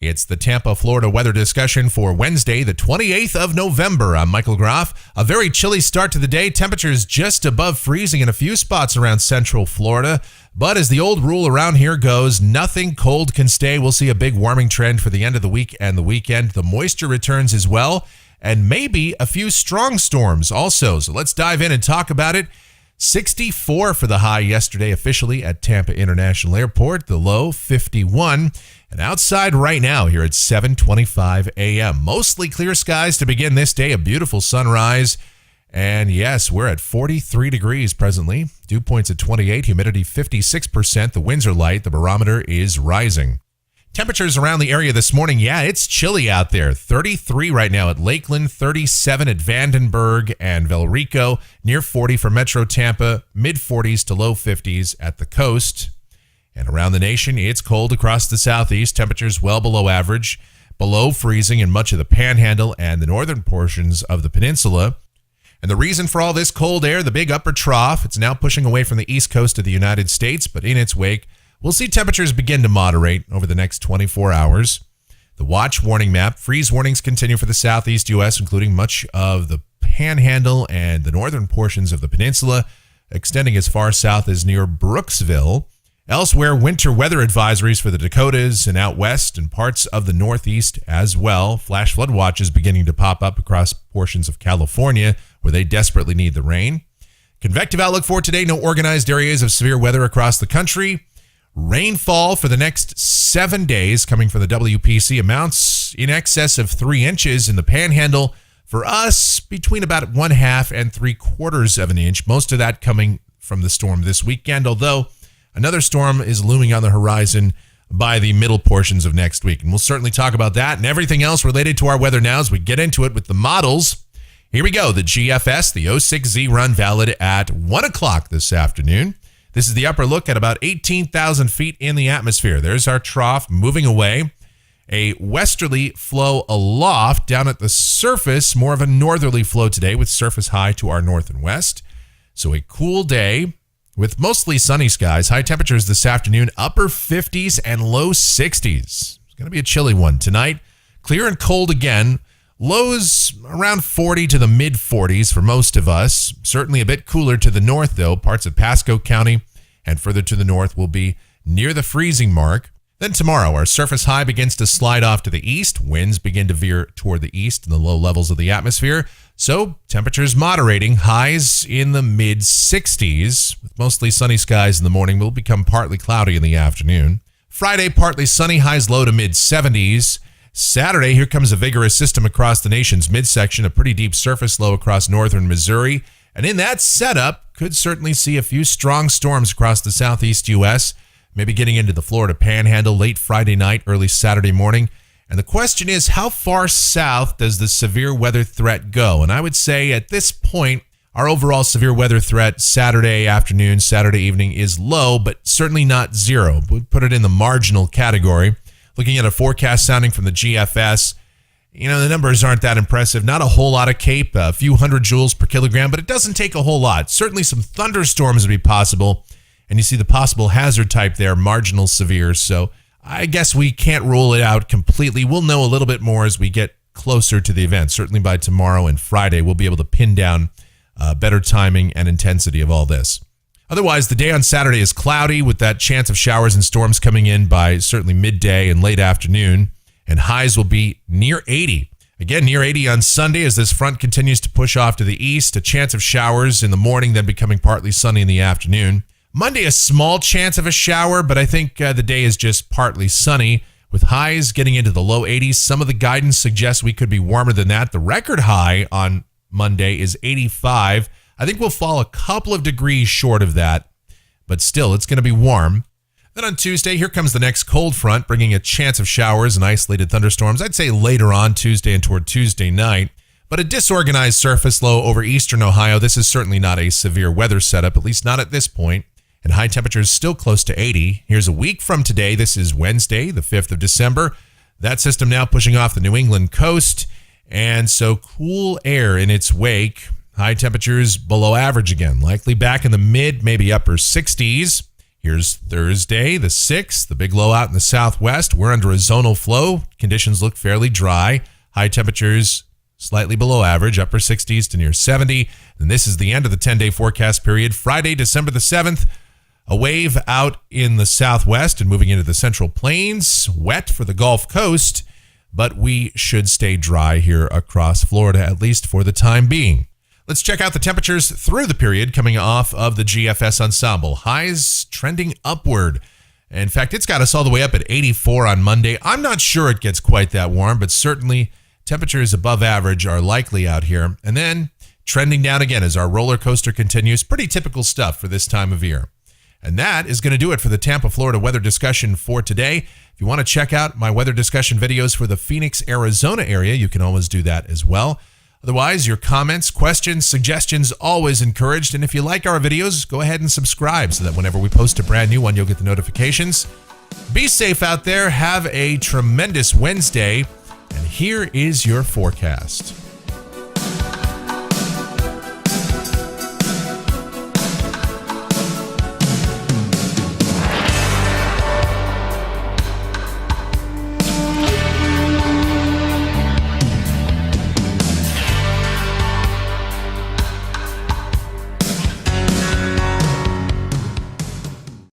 It's the Tampa, Florida weather discussion for Wednesday, the 28th of November. I'm Michael Groff. A very chilly start to the day. Temperatures just above freezing in a few spots around central Florida. But as the old rule around here goes, nothing cold can stay. We'll see a big warming trend for the end of the week and the weekend. The moisture returns as well, and maybe a few strong storms also. So let's dive in and talk about it. 64 for the high yesterday officially at Tampa International Airport. The low, 51. And outside right now here at 7:25 a.m. Mostly clear skies to begin this day. A beautiful sunrise. And yes, we're at 43 degrees presently. Dew points at 28. Humidity 56%. The winds are light. The barometer is rising. Temperatures around the area this morning, yeah, it's chilly out there. 33 right now at Lakeland, 37 at Vandenberg and Valrico, near 40 for Metro Tampa, mid-40s to low 50s at the coast. And around the nation, it's cold across the southeast. Temperatures well below average, below freezing in much of the Panhandle and the northern portions of the peninsula. And the reason for all this cold air, the big upper trough, it's now pushing away from the east coast of the United States, but in its wake, we'll see temperatures begin to moderate over the next 24 hours. The watch warning map, freeze warnings continue for the southeast U.S., including much of the Panhandle and the northern portions of the peninsula, extending as far south as near Brooksville. Elsewhere, winter weather advisories for the Dakotas and out west and parts of the Northeast as well. Flash flood watches beginning to pop up across portions of California where they desperately need the rain. Convective outlook for today, no organized areas of severe weather across the country. Rainfall for the next 7 days coming from the WPC amounts in excess of 3 inches in the Panhandle. For us, between about 1/2 and 3/4 of an inch. Most of that coming from the storm this weekend, although another storm is looming on the horizon by the middle portions of next week. And we'll certainly talk about that and everything else related to our weather now as we get into it with the models. Here we go. The GFS, the 06Z run valid at 1 o'clock this afternoon. This is the upper look at about 18,000 feet in the atmosphere. There's our trough moving away. A westerly flow aloft down at the surface, more of a northerly flow today with surface high to our north and west. So a cool day with mostly sunny skies. High temperatures this afternoon, upper 50s and low 60s. It's going to be a chilly one tonight. Clear and cold again. Lows around 40 to the mid-40s for most of us. Certainly a bit cooler to the north, though. Parts of Pasco County and further to the north will be near the freezing mark. Then tomorrow, our surface high begins to slide off to the east. Winds begin to veer toward the east in the low levels of the atmosphere. So temperatures moderating. Highs in the mid-60s. With mostly sunny skies in the morning, will become partly cloudy in the afternoon. Friday, partly sunny. Highs low to mid-70s. Saturday, here comes a vigorous system across the nation's midsection, a pretty deep surface low across northern Missouri. And in that setup, could certainly see a few strong storms across the southeast U.S., maybe getting into the Florida Panhandle late Friday night, early Saturday morning. And the question is, how far south does the severe weather threat go? And I would say at this point, our overall severe weather threat Saturday afternoon, Saturday evening is low, but certainly not zero. We'd put it in the marginal category. Looking at a forecast sounding from the GFS, the numbers aren't that impressive. Not a whole lot of CAPE, a few hundred joules per kilogram, but it doesn't take a whole lot. Certainly some thunderstorms would be possible. And you see the possible hazard type there, marginal severe. So I guess we can't rule it out completely. We'll know a little bit more as we get closer to the event. Certainly by tomorrow and Friday, we'll be able to pin down better timing and intensity of all this. Otherwise, the day on Saturday is cloudy with that chance of showers and storms coming in by certainly midday and late afternoon. And highs will be near 80. Again, near 80 on Sunday as this front continues to push off to the east. A chance of showers in the morning, then becoming partly sunny in the afternoon. Monday, a small chance of a shower, but I think the day is just partly sunny with highs getting into the low 80s. Some of the guidance suggests we could be warmer than that. The record high on Monday is 85. I think we'll fall a couple of degrees short of that, but still, it's going to be warm. Then on Tuesday, here comes the next cold front, bringing a chance of showers and isolated thunderstorms. I'd say later on Tuesday and toward Tuesday night, but a disorganized surface low over eastern Ohio. This is certainly not a severe weather setup, at least not at this point. And high temperatures still close to 80. Here's a week from today. This is Wednesday, the 5th of December. That system now pushing off the New England coast. And so cool air in its wake. High temperatures below average again, likely back in the mid, maybe upper 60s. Here's Thursday, the 6th, the big low out in the southwest. We're under a zonal flow. Conditions look fairly dry. High temperatures slightly below average, upper 60s to near 70. And this is the end of the 10-day forecast period. Friday, December the 7th, a wave out in the southwest and moving into the central plains. Wet for the Gulf Coast, but we should stay dry here across Florida, at least for the time being. Let's check out the temperatures through the period coming off of the GFS ensemble. Highs trending upward. In fact, it's got us all the way up at 84 on Monday. I'm not sure it gets quite that warm, but certainly temperatures above average are likely out here. And then trending down again as our roller coaster continues. Pretty typical stuff for this time of year. And that is going to do it for the Tampa, Florida weather discussion for today. If you want to check out my weather discussion videos for the Phoenix, Arizona area, you can always do that as well. Otherwise, your comments, questions, suggestions, always encouraged. And if you like our videos, go ahead and subscribe so that whenever we post a brand new one, you'll get the notifications. Be safe out there. Have a tremendous Wednesday. And here is your forecast.